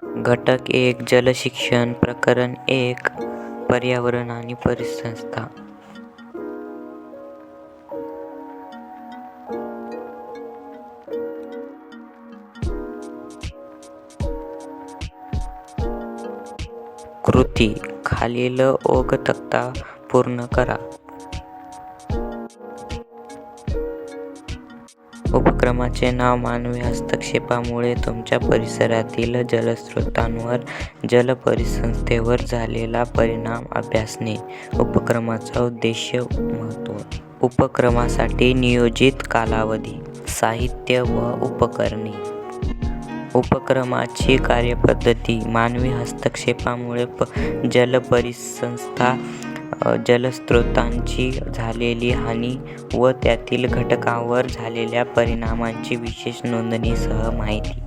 घटक 1 जलशिक्षण प्रकरण 1 पर्यावरण आणि परिसंस्था. कृती: खालील ओघ तक्ता पूर्ण करा. उपक्रमाचे नाव: मानवी हस्तक्षेपामुळे तुमच्या परिसरातील जलस्रोतांवर, जलपरिसंस्थेवर झालेला परिणाम अभ्यासणे. उपक्रमाचा उद्देश, महत्त्व. उपक्रमासाठी नियोजित कालावधी, साहित्य व उपकरणे. उपक्रमाची कार्यपद्धती: मानवी हस्तक्षेपामुळे जलपरिसंस्था, जलस्रोतांची झालेली हानी व त्यातील घटकांवर झालेल्या परिणामांची विशेष नोंदणीसह माहिती.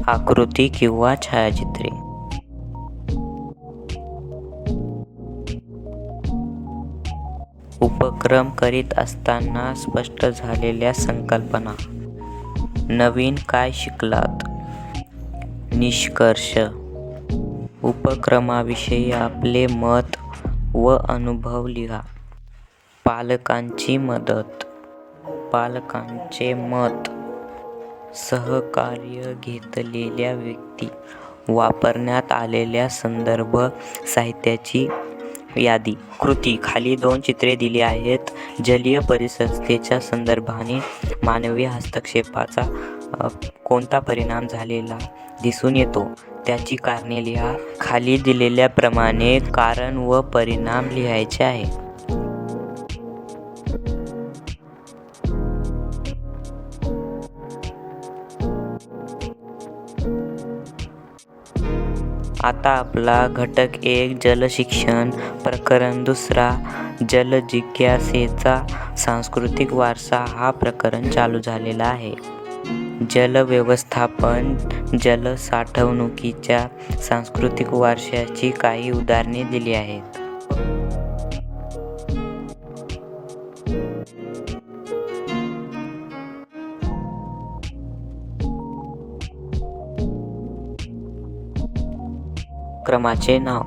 आकृती किंवा छायाचित्रे. उपक्रम करीत असताना स्पष्ट झालेल्या संकल्पना. नवीन काय शिकलात? निष्कर्ष. उपक्रमाविषयी आपले मत व अनुभव लिहा. पालकांची मदत. पालकांचे मत. सहकार्य घेतलेल्या व्यक्ती. वापरण्यात आलेल्या संदर्भ साहित्याची यादी. कृती: खाली 2 चित्रे दिली आहेत. जलीय परिसंस्थेच्या संदर्भाने मानवी हस्तक्षेपाचा कोणता परिणाम झालेला दिसून येतो, त्याची कारणे लिहा. खाली दिलेल्याप्रमाणे कारण व परिणाम लिहायचे आहे. आता आपला घटक 1 जलशिक्षण प्रकरण 2 जलजिज्ञासेचा सांस्कृतिक वारसा हा प्रकरण चालू झालेला आहे. जलव्यवस्थापन. जलसाठवणुकीच्या सांस्कृतिक वारशाची काही उदाहरणे दिली आहेत. उपक्रमाचे नाव: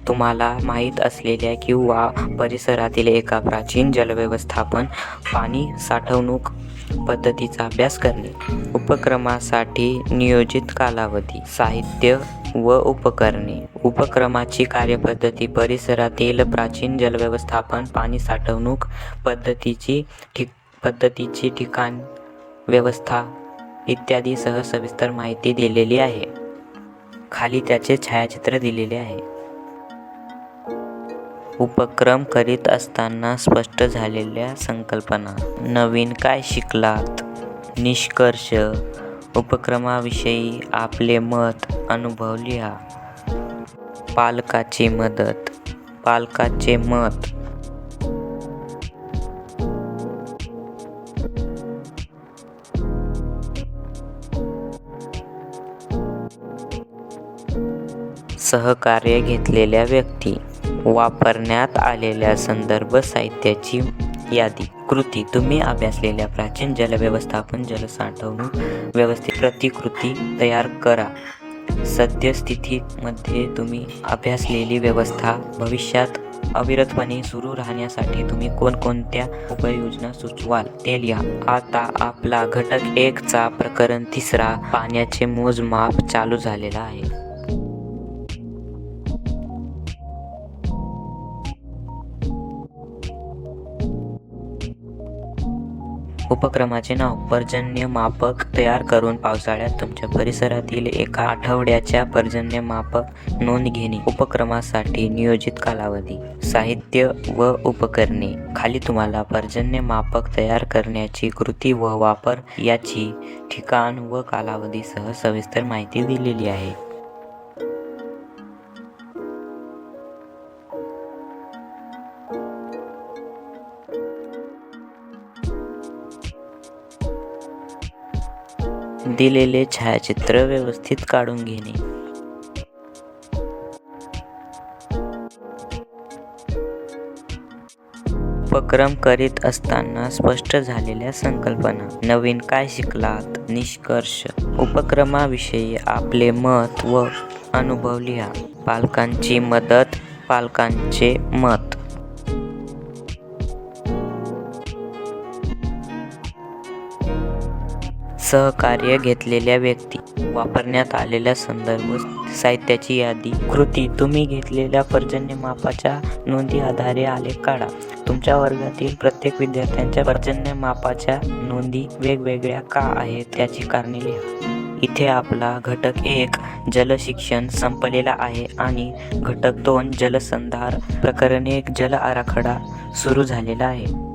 तुम्हाला माहीत असलेल्या किंवा परिसरातील एका प्राचीन जलव्यवस्थापन पाणी साठवणूक पद्धतीचा अभ्यास करणे. उपक्रमासाठी नियोजित कालावधी, साहित्य व उपकरणे. उपक्रमाची कार्यपद्धती: परिसरातील प्राचीन जलव्यवस्थापन पाणी साठवणूक पद्धतीची ठिकाण, व्यवस्था इत्यादीसह सविस्तर माहिती दिलेली आहे. खाली त्याचे छायाचित्र दिलेले आहे. उपक्रम करीत असताना स्पष्ट झालेल्या संकल्पना. नवीन काय शिकलात? निष्कर्ष. उपक्रमाविषयी आपले मत, अनुभव लिहा. पालकाची मदत. पालकाचे मत. सहकार्य घेतलेल्या व्यक्ती. वापरण्यात आलेल्या संदर्भ साहित्याची यादी. कृती: तुम्ही अभ्यासलेल्या प्राचीन जलव्यवस्थापन जलसाठवणूक व्यवस्थेची प्रतिकृती तयार करा. सद्यस्थितीमध्ये तुम्ही अभ्यासलेली व्यवस्था भविष्यात अविरतपणे सुरू राहण्यासाठी तुम्ही कोणकोणत्या उपाययोजना सुचवाल ते लिहा. आता आपला घटक 1 चा प्रकरण 3 पाण्याचे मोजमाप चालू झालेला आहे. उपक्रमाचे नाव: पर्जन्यमापक तयार करून पावसाळ्यात तुमच्या परिसरातील एका आठवड्याच्या पर्जन्यमापक नोंद घेणे. उपक्रमासाठी नियोजित कालावधी, साहित्य व उपकरणे. खाली तुम्हाला पर्जन्यमापक तयार करण्याची कृती व वापर याची ठिकाण व कालावधीसह सविस्तर माहिती दिलेली आहे. दिलेले छायाचित्र व्यवस्थित काढून घेणे. उपक्रम करीत असताना स्पष्ट झालेल्या संकल्पना. नवीन काय शिकलात? निष्कर्ष. उपक्रमाविषयी आपले मत व अनुभव लिहा. पालकांची मदत. पालकांचे मत. सहकार्य घेतलेल्या व्यक्ती. वापरण्यात आलेल्या संदर्भ साहित्याची यादी. कृती. तुम्ही घेतलेल्या पर्जन्यमापाच्या नोंदी आधारे आलेख काढा. तुमच्या वर्गातील प्रत्येक विद्यार्थ्यांच्या पर्जन्यमापाच्या नोंदी वेगवेगळ्या का आहेत याची कारणे लिहा. इथे आपला घटक 1 जलशिक्षण संपलेला आहे आणि घटक 2 जलसंधार प्रकरण 1 जल आराखडा सुरू झालेला आहे.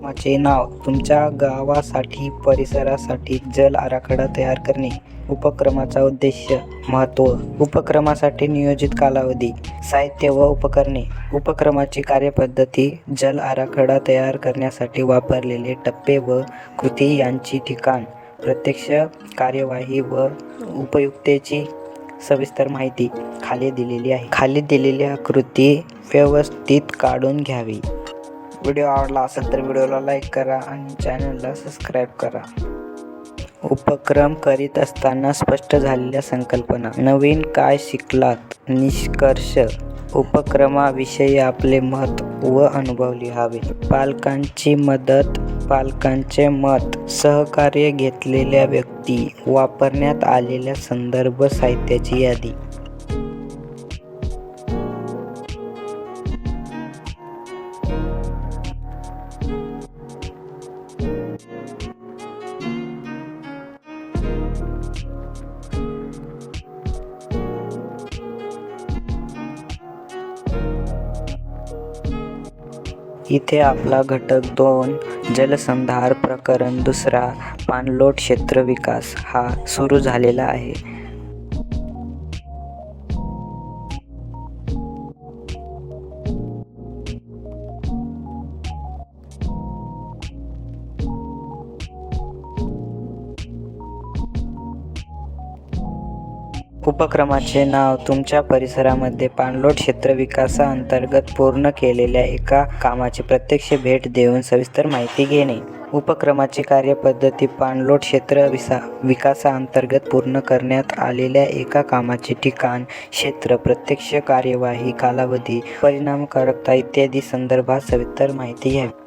माझे नाव. तुमच्या गावासाठी परिसरासाठी जल आराखडा तयार करणे. उपक्रमाचा उद्देश. महत्त्व. उपक्रमासाठी नियोजित कालावधी. साहित्य व उपकरणे. उपक्रमाची कार्यपद्धती. जल आराखडा तयार करण्यासाठी वापरलेले टप्पे व कृती यांची ठिकाण. प्रत्यक्ष कार्यवाही व उपयुक्ततेची सविस्तर माहिती खाली दिलेली आहे. खाली दिलेल्या कृती व्यवस्थित काढून घ्यावी. व्हिडिओ आवडला असेल तर व्हिडिओला लाईक करा आणि चॅनलला सबस्क्राईब करा. उपक्रम करीत असताना स्पष्ट झालेल्या संकल्पना. नवीन काय शिकलात? निष्कर्ष. उपक्रमाविषयी आपले मत व अनुभव लिहावे. पालकांची मदत. पालकांचे मत. सहकार्य घेतलेल्या व्यक्ती. वापरण्यात आलेल्या संदर्भ साहित्याची यादी. इथे आपला घटक 2 जलसंधार प्रकरण 2 पाणलोट क्षेत्र विकास हा सुरू झालेला आहे. उपक्रमाचे नाव. तुमच्या परिसरामध्ये पाणलोट क्षेत्र विकासाअंतर्गत पूर्ण केलेल्या एका कामाची प्रत्यक्ष भेट देऊन सविस्तर माहिती घेणे. उपक्रमाची कार्यपद्धती. पाणलोट क्षेत्र विकासाअंतर्गत पूर्ण करण्यात आलेल्या एका कामाचे ठिकाण, क्षेत्र, प्रत्यक्ष कार्यवाही, कालावधी, परिणामकारकता इत्यादी संदर्भात सविस्तर माहिती घ्यावी.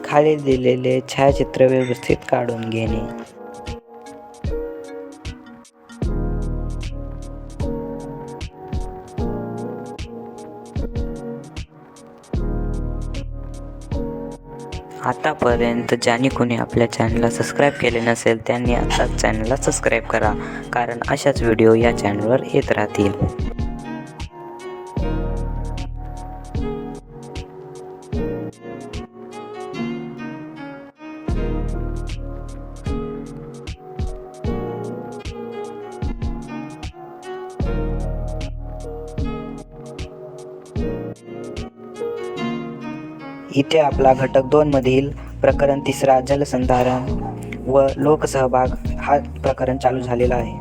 खाली दिलेले छायाचित्र व्यवस्थित काढून घेणे. आतापर्यंत ज्यांनी कोणी आपल्या चॅनलला सबस्क्राईब केले नसेल त्यांनी आताच चॅनलला सबस्क्राईब करा, कारण अशाच व्हिडिओ या चॅनलवर येत राहतील. इथे आपला घटक 2 मधील प्रकरण 3 जलसंधारण व लोकसहभाग हा प्रकरण चालू झालेला आहे.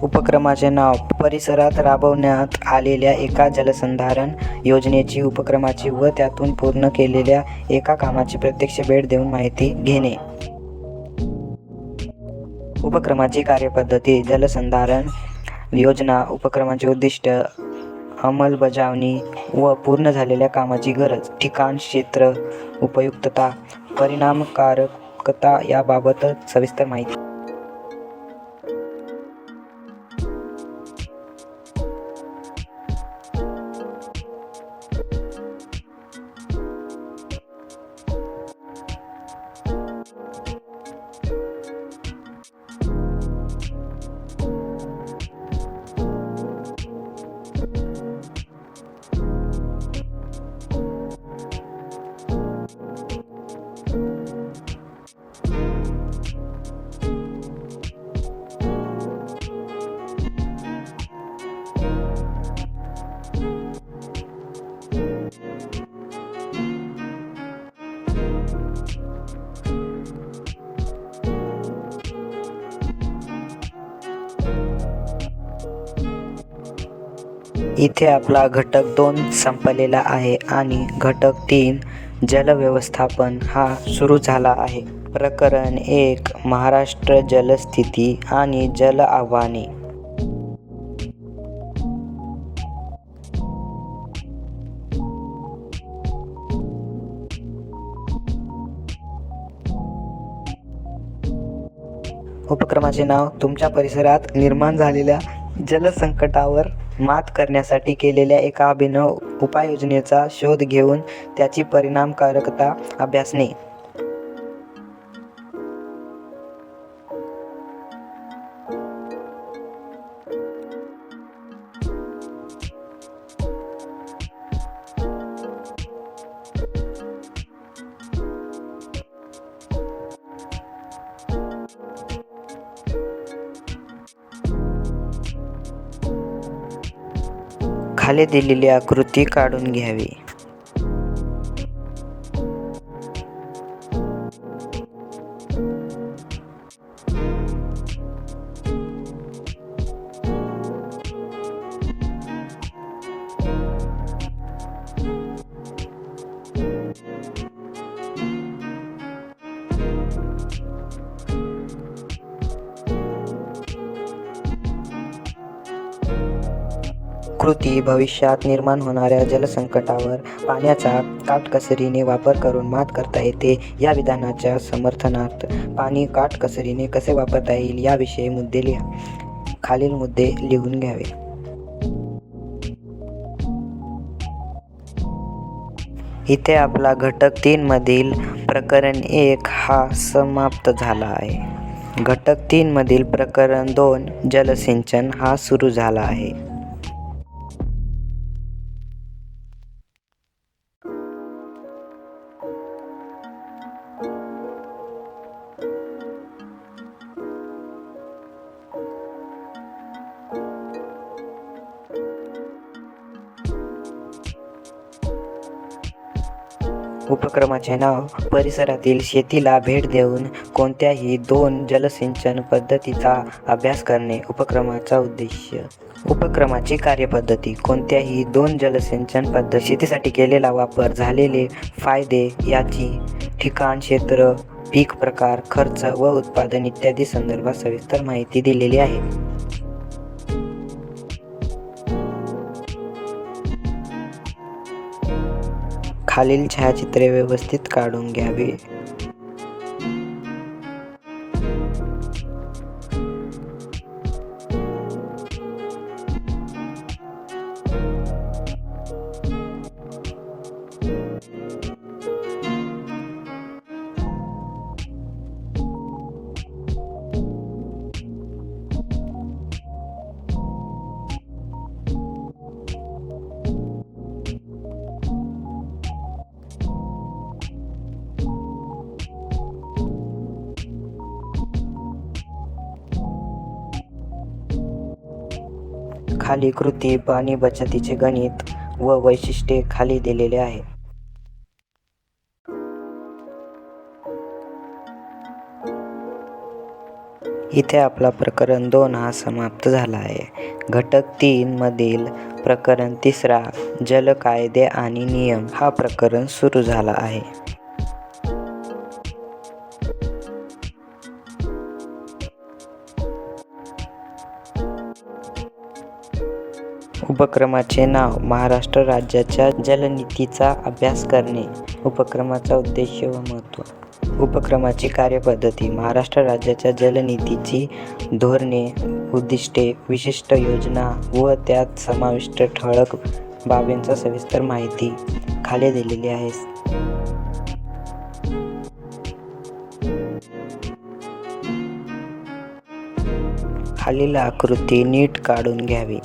उपक्रमाचे नाव. परिसरात राबवण्यात आलेल्या एका जलसंधारण योजनेची, उपक्रमाची व त्यातून पूर्ण केलेल्या एका कामाची प्रत्यक्ष भेट देऊन माहिती घेणे. उपक्रमाची कार्यपद्धती. जलसंधारण योजना. उपक्रमाचे उद्दिष्ट. अंमलबजावणी व पूर्ण झालेल्या कामाची गरज, ठिकाण, क्षेत्र, उपयुक्तता, परिणामकारकता याबाबत सविस्तर माहिती. इथे आपला घटक 2 संपलेला आहे आणि घटक 3 जलव्यवस्थापन हा सुरू झाला आहे. प्रकरण 1 महाराष्ट्र जलस्थिती आणि जल आव्हाने. उपक्रमाचे नाव तुमच्या परिसरात निर्माण झालेल्या जलसंकटावर मात करण्यासाठी केलेल्या एका अभिनव उपाययोजनेचा शोध घेऊन त्याची परिणामकारकता अभ्यासणे. खाली दिलेली आकृती काढून घ्यावी. कृती भविष्यात निर्माण होणाऱ्या जलसंकटावर पाण्याचा काटकसरीने वापर करून मात करता येते. या विधानाच्या समर्थनार्थ पाणी काटकसरीने कसे वापरता येईल याविषयी मुद्दे लिहा. खालील मुद्दे लिहून घ्यावे. इथे आपला घटक 3 मधील प्रकरण 1 हा समाप्त झाला आहे. घटक 3 मधील प्रकरण 2 जलसिंचन हा सुरू झाला आहे. उपक्रमाचे नाव परिसरातील शेतीला भेट देऊन कोणत्याही 2 जलसिंचन पद्धतीचा अभ्यास करणे. उपक्रमाचा उद्देश. उपक्रमाची कार्यपद्धती. कोणत्याही 2 जलसिंचन पद्धत, शेतीसाठी केलेला वापर, झालेले फायदे, याची ठिकाण, क्षेत्र, पीक प्रकार, खर्च व उत्पादन इत्यादी संदर्भात सविस्तर माहिती दिलेली आहे. खालील छायाचित्रे व्यवस्थित काढून घ्यावी. खाली कृती पाणी बचतीचे गणित व वैशिष्ट्ये खाली दिलेले आहे. इथे आपला प्रकरण 2 हा समाप्त झाला आहे. घटक 3 मधील प्रकरण 3 जल कायदे आणि नियम हा प्रकरण सुरू झाला आहे. उपक्रमाचे नाव महाराष्ट्र राज्याच्या जलनीतीचा अभ्यास करणे. उपक्रमाचा उद्देश व महत्त्व. उपक्रमाची कार्यपद्धती. महाराष्ट्र राज्याच्या जलनीतीची धोरणे, उद्दिष्टे, विशिष्ट योजना व त्यात समाविष्ट ठळक बाबींचा सविस्तर माहिती खाली दिलेली आहे. खालील आकृती नीट काढून घ्यावी.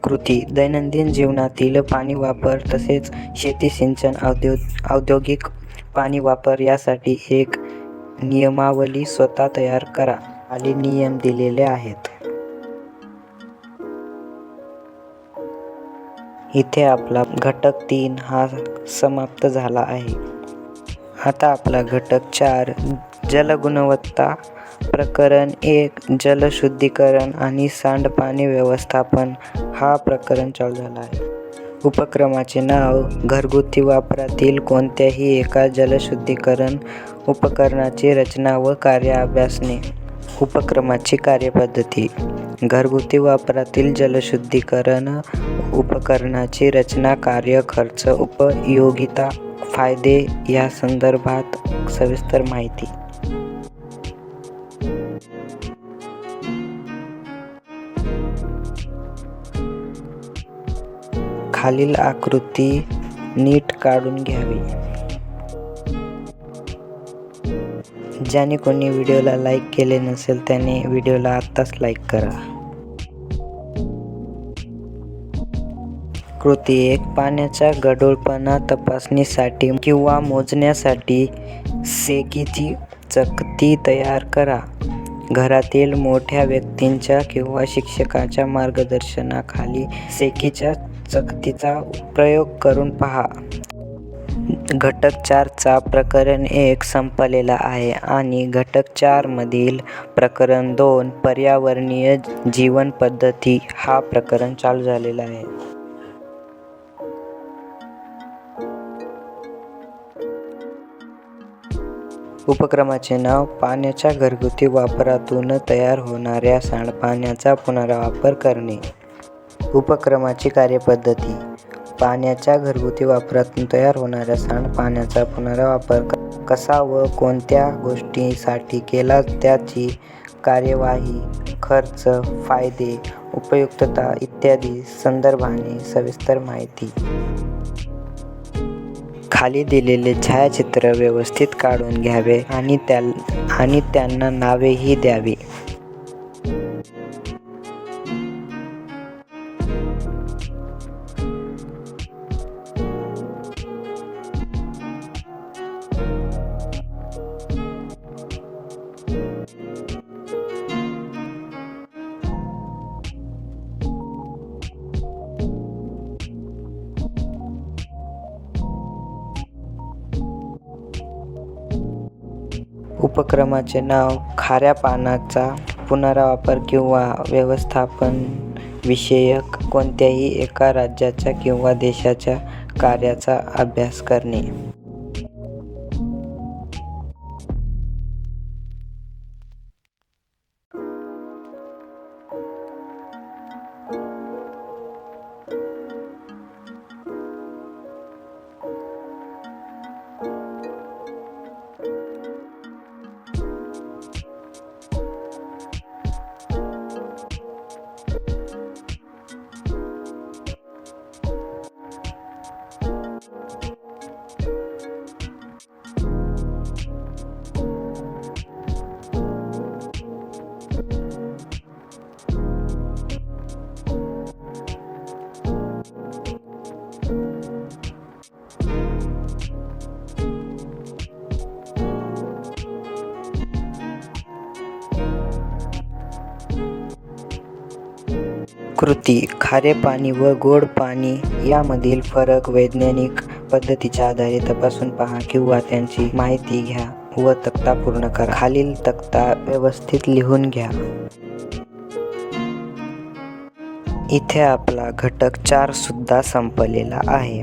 कृती दैनंदिन जीवनातील पाणी वापर तसेच शेती सिंचन औद्योगिक पाणी वापर यासाठी एक नियमावली स्वतः तयार करा. खाली नियम दिलेले आहेत. इथे आपला घटक 3 हा समाप्त झाला आहे. आता आपला घटक 4 जलगुणवत्ता प्रकरण 1 जलशुद्धीकरण आणि सांडपाणी व्यवस्थापन हा प्रकरण चालू झाला आहे. उपक्रमाचे नाव घरगुती वापरातील कोणत्याही एका जलशुद्धीकरण उपकरणाची रचना व कार्य अभ्यासणे. उपक्रमाची कार्यपद्धती घरगुती वापरातील जलशुद्धीकरण उपकरणाची रचना, कार्य, खर्च, उपयोगिता, फायदे या संदर्भात सविस्तर माहिती. खालील आकृती नीट काढून घ्यावी. ज्याने कोणी व्हिडिओला लाईक केले नसेल त्याने व्हिडिओला आत्ताच लाईक करा. कृती 1 पाण्याचा गढूळपणा तपासणीसाठी किंवा मोजण्यासाठी सेकीची चकती तयार करा. घरातील मोठ्या व्यक्तींच्या किंवा शिक्षकाच्या मार्गदर्शनाखाली सेकीच्या चकतीचा प्रयोग करून पहा. घटक 4 चा प्रकरण 1 संपलेला आहे आणि घटक 4 मधील प्रकरण 2 पर्यावरणीय जीवन पद्धती हा प्रकरण चालू झालेला आहे. उपक्रमाचे नाव पाण्याच्या घरगुती वापरातून तयार होणाऱ्या सांडपाण्याचा पुनर्वापर करणे. उपक्रमाची कार्यपद्धती पाण्याच्या घरगुती वापरातून तयार होणाऱ्या सांडपाण्याचा पुनर्वापर कसा व कोणत्या गोष्टींसाठी केला त्याची कार्यवाही, खर्च, फायदे, उपयुक्तता इत्यादी संदर्भाने सविस्तर माहिती. खाली दिलेले छायाचित्र व्यवस्थित काढून घ्यावे आणि त्यांना नावेही द्यावी. उपक्रमाचे नाव खाऱ्या पाण्याचा पुनर्वापर किंवा व्यवस्थापन विषयक कोणत्याही एका राज्याच्या किंवा देशाच्या कार्याचा अभ्यास करणे. कृती खारे पाणी व गोड पाणी यामधील फरक वैज्ञानिक पद्धतीच्या आधारे तपासून पहा किंवा त्यांची माहिती घ्या व तक्ता पूर्ण करा. खालील तक्ता व्यवस्थित लिहून घ्या. इथे आपला घटक 4 सुद्धा संपलेला आहे.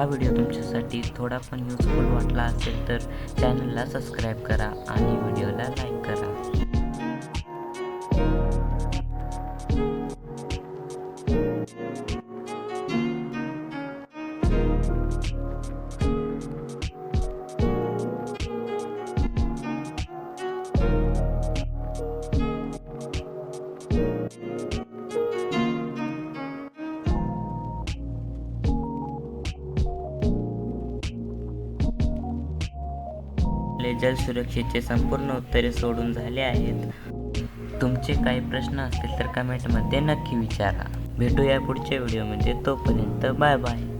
व्हिडिओ तुमच्यासाठी थोडा पण युजफुल वाटला असेल तर चॅनलला सबस्क्राईब करा आणि व्हिडिओला लाईक करा. जल सुरक्षेचे संपूर्ण उत्तरे सोडून झाले आहेत. तुमचे काही प्रश्न असतील तर कमेंटमध्ये नक्की विचारा. भेटूया पुढच्या व्हिडिओमध्ये. तोपर्यंत बाय बाय.